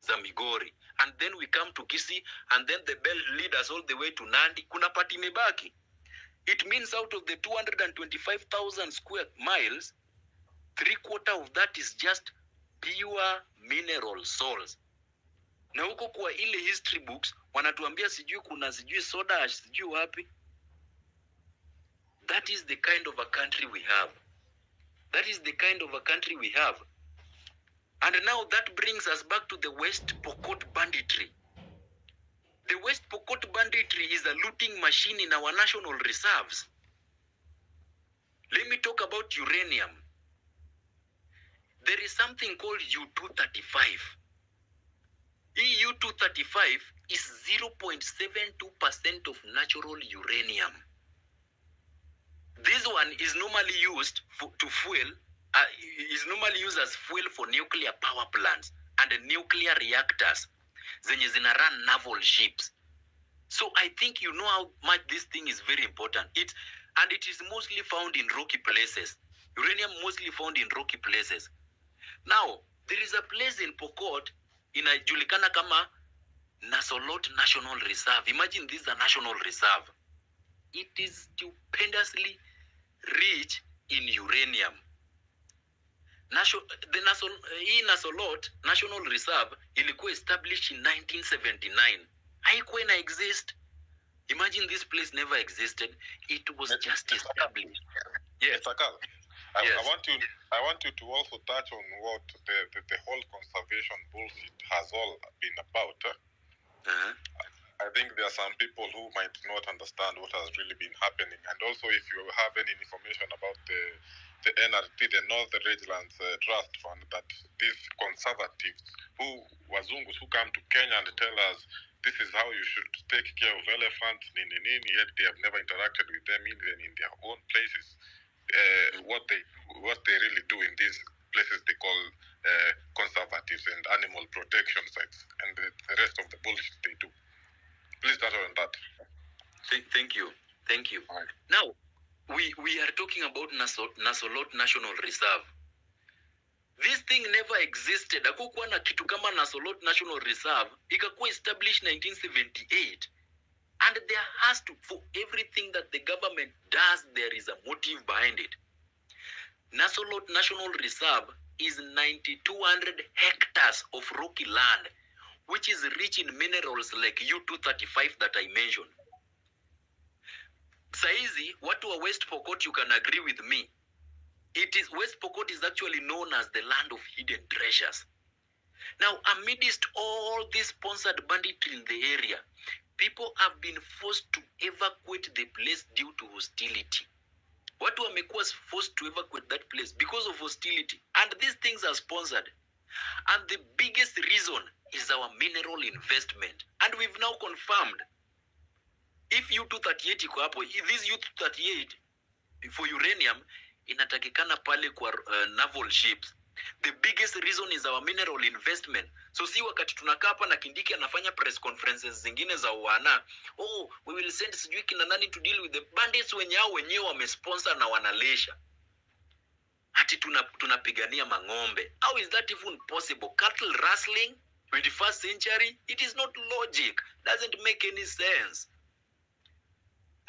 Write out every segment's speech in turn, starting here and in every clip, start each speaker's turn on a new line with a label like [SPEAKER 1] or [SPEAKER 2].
[SPEAKER 1] za Migori. And then we come to Kisii, and then the belt lead us all the way to Nandi. Kuna pati imebaki. It means out of the 225,000 square miles, 3/4 of that is just pure mineral salts. Na huko kwa ile history books, wanatuambia sijui kuna sijui soda ash sijui wapi. That is the kind of a country we have. That is the kind of a country we have. And now that brings us back to the West Pokot banditry. The West Pokot banditry is a looting machine in our national reserves. Let me talk about uranium. There is something called U-235. U-235 is 0.72% of natural uranium. This one is normally used to fuel, is normally used as fuel for nuclear power plants and nuclear reactors zenye zina run naval ships. So I think you know how much this thing is very important. It is mostly found in rocky places. Uranium mostly found in rocky places. Now, there is a place in Pokot inajulikana kama Nasolot National Reserve. Imagine this is a national reserve. It is stupendously rich in uranium. The Nasolot National Reserve ilikuwa established in 1979. Haikuwa ina exist. Imagine this place never existed. It was just established.
[SPEAKER 2] Yes. Sakal, I want you to also touch on what the whole conservation bullshit has all been about. I think there are some people who might not understand what has really been happening. And also, if you have any information about the NRT, the North Ridgelands Trust Fund, that these conservatives wazungus who come to Kenya and tell us this is how you should take care of elephants, yet they have never interacted with them even in their own places. What they really do in these places they call conservatives and animal protection sites, and the rest of the bullshit they do. Please start on that.
[SPEAKER 1] Thank you. Right. Now, we are talking about Nasolot National Reserve. This thing never existed. Hakukuwa na kitu kama Nasolot National Reserve. Ikakuwa established 1978. And there has to, for everything that the government does, there is a motive behind it. Nasolot National Reserve is 9,200 hectares of rocky land, which is rich in minerals like U-235 that I mentioned. Saizi, watu wa West Pokot, you can agree with me. West Pokot is actually known as the land of hidden treasures. Now, amidst all this sponsored banditry in the area, people have been forced to evacuate the place due to hostility. Watu wamekuwa forced to evacuate that place because of hostility. And these things are sponsored. And the biggest reason is our mineral investment. And we've now confirmed, if U-238 iko hapo, this U-238 for uranium inatakikana pale kwa naval ships. The biggest reason is our mineral investment. So si wakati tunakaa hapa na Kindiki anafanya press conferences zingine za wana, we will send sijui kina nani to deal with the bandits wenyewe wamesponsor na wanalesha. Hati tunapigania mang'ombe. How is that even possible? Cattle rustling, 21st century? It is not logic. Doesn't make any sense.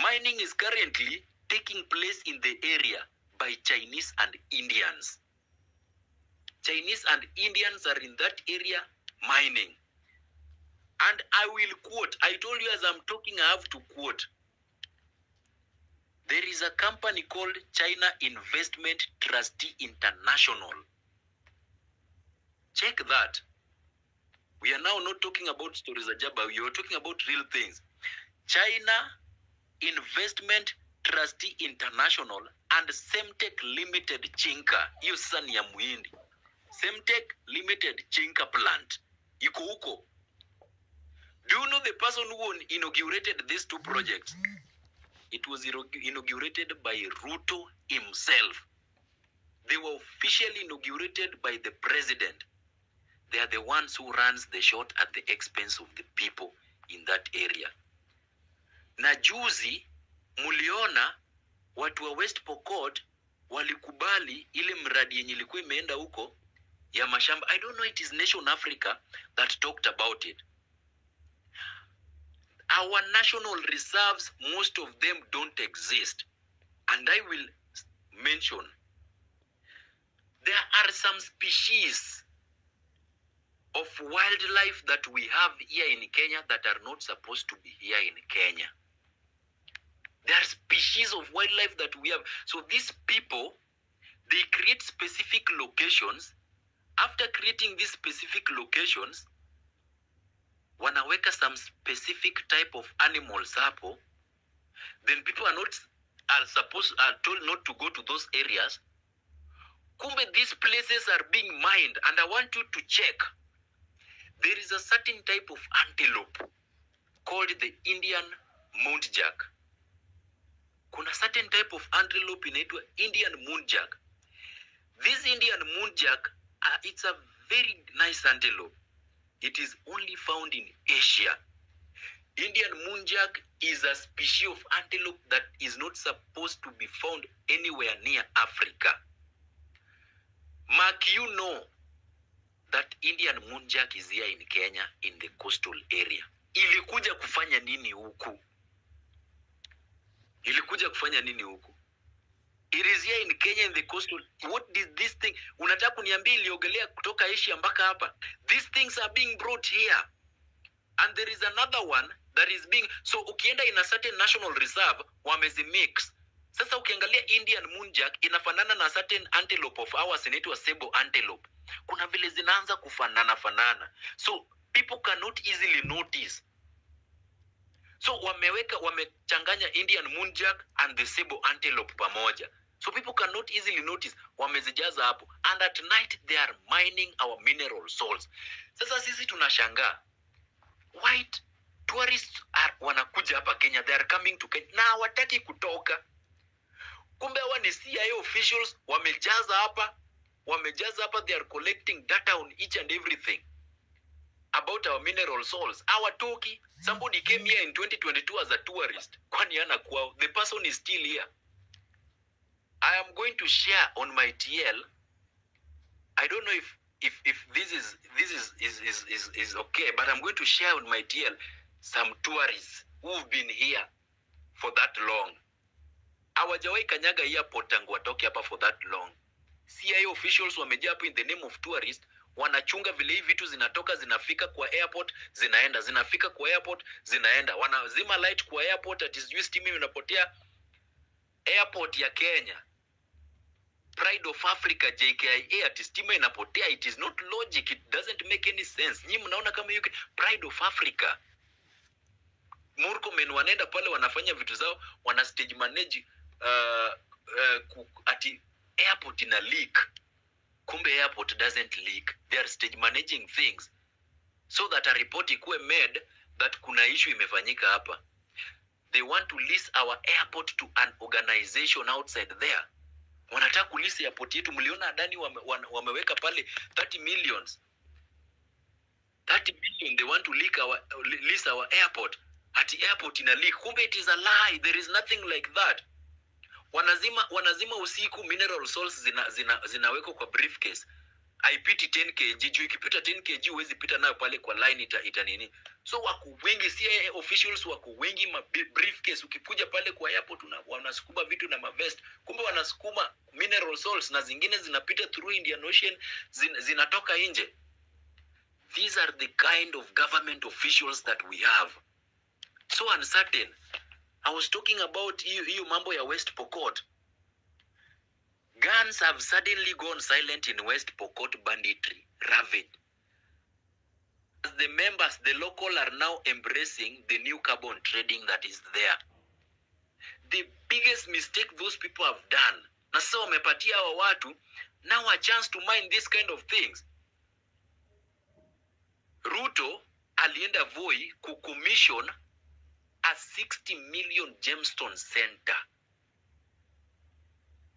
[SPEAKER 1] Mining is currently taking place in the area by Chinese and Indians. Chinese and Indians are in that area mining. And I will quote, I told you as I'm talking, I have to quote. There is a company called China Investment Trustee International. Check that. We are now not talking about stories of Jabba. We are talking about real things. China Investment Trustee International and Semtech Limited Chinka. Hiyo sasa ni ya muhindi. Semtech Limited Chinka plant. Iko huko. Do you know the person who inaugurated these two projects? It was inaugurated by Ruto himself. They were officially inaugurated by the president. They are the ones who runs the shot at the expense of the people in that area. Na juzi, muliona watu wa West Pokot walikubali ile mradi yenye ilikuwa imeenda huko ya mashamba. I don't know, it is Nation Africa that talked about it. Our national reserves, most of them don't exist. And I will mention, there are some species of wildlife that we have here in Kenya that are not supposed to be here in Kenya. There are species of wildlife that we have. So these people, they create specific locations. After creating these specific locations, wanaweka some specific type of animals hapo. Then people are told not to go to those areas. Kumbe these places are being mined, and I want you to check. There is a certain type of antelope called the Indian muntjac. Kuna certain type of antelope inaitwa Indian muntjac. This Indian muntjac, it's a very nice antelope. It is only found in Asia. Indian muntjac is a species of antelope that is not supposed to be found anywhere near Africa. Mark, you know that Indian muntjac is here in Kenya, in the coastal area. Ilikuja kufanya nini huku? Ilikuja kufanya nini huku? It is here in Kenya, in the coastal. What is this thing? Unataka kuniambia iliogelea kutoka Asia mpaka hapa? These things are being brought here. And there is another one that is being... So ukienda in a certain national reserve, wamezimix. Sasa ukiangalia Indian muntjac, inafanana na certain antelope of ours, inaitwa sable antelope. Kuna vile zinaanza kufanana. So people cannot easily notice. So wamechanganya Indian muntjac and the sable antelope pamoja. So people cannot easily notice. Wamezijaza hapo. And at night they are mining our mineral salts. Sasa sisi tunashangaa. White tourists wanakuja hapa Kenya. They are coming to Kenya. Na hawataki kutoka. Kumbe hawa ni CIA officials. Wamejaza hapa. They are collecting data on each and everything about our mineral salts. Our Toki, somebody came here in 2022 as a tourist. Kwani ana kwao. The person is still here. I am going to share on my TL. I don't know if this is okay, but I'm going to share on my TL some tourists who've been here for that long. Hawajawai kanyaga airport tangu watoke hapa for that long. CIA officials wamejaa hapo in the name of tourists, wanachunga vile hivi vitu zinatoka zinafika kwa airport, zinaenda, zinafika kwa airport, zinaenda. Wanazima light kwa airport, ati sijui stima inapotea. Airport ya Kenya, Pride of Africa, JKIA, ati stima inapotea. It is not logic, it doesn't make any sense. Nyinyi mnaona kama UK Pride of Africa. Murkomen wanaenda pale wanafanya vitu zao, wana stage manage ati airport ina leak. Kumbe airport doesn't leak. They are stage managing things so that a report ikuwe made that kuna issue imefanyika hapa. They want to lease our airport to an organization outside there. Wanataka kulisi airport yetu. Mliona Adani wameweka pale 30 million they want to lease our airport. Ati airport ina leak. Kumbe it is a lie. There is nothing like that. Wanazima usiku, mineral salts zinawekwa kwa briefcase. Haipiti 10 kg. Juu ikipita 10 kg huwezi pita nayo pale kwa line ita nini. So wako wengi, CIA officials wako wengi, briefcase. Ukikuja pale kwa airport wanasukuma vitu na mavest. Kumbe wanasukuma mineral salts na zingine zinapita through Indian Ocean, zinatoka nje. These are the kind of government officials that we have. So uncertain. I was talking about hiyo mambo ya West Pokot. Guns have suddenly gone silent in West Pokot banditry ravaged. As the members, the local, are now embracing the new carbon trading that is there. The biggest mistake those people have done. Na sasa wamepatia hawa watu now a chance to mine this kind of things. Ruto alienda Voi kucommission a 60 million gemstone center.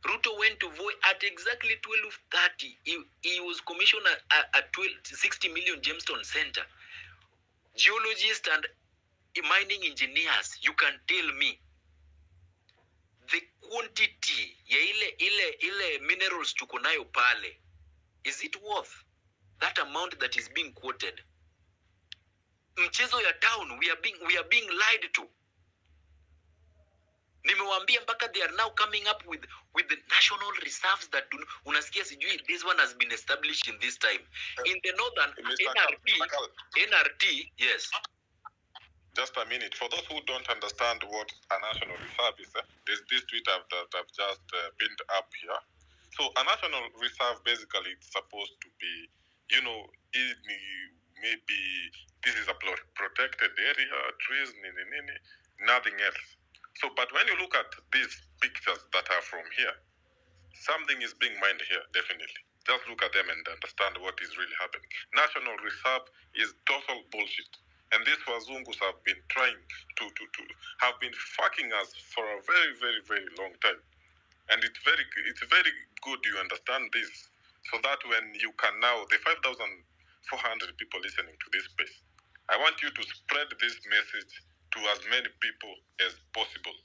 [SPEAKER 1] Ruto went to Voi at exactly 12:30. He was commissioned a 60 million gemstone center. Geologists and mining engineers, you can tell me the quantity ya ile minerals tuko nayo pale, is it worth? that amount that is being quoted. Mchezo ya town, we are being lied to. Nimewambia mpaka they are now coming up with the national reserves that unasikia sijui this one has been established in this time. In the northern NRT, yes.
[SPEAKER 2] Just a minute. For those who don't understand what a national reserve is, there's this tweet that I've just pinned up here. So a national reserve basically it's supposed to be, you know, maybe this is a protected area, trees, nothing else. So, but when you look at these pictures that are from here, something is being mined here, definitely. Just look at them and understand what is really happening. National reserve is total bullshit. And these Wazungus have been trying to have been fucking us for a very, very, very long time. And it's very good you understand this. So that when you can now, the 5,400 people listening to this space, I want you to spread this message to as many people as possible.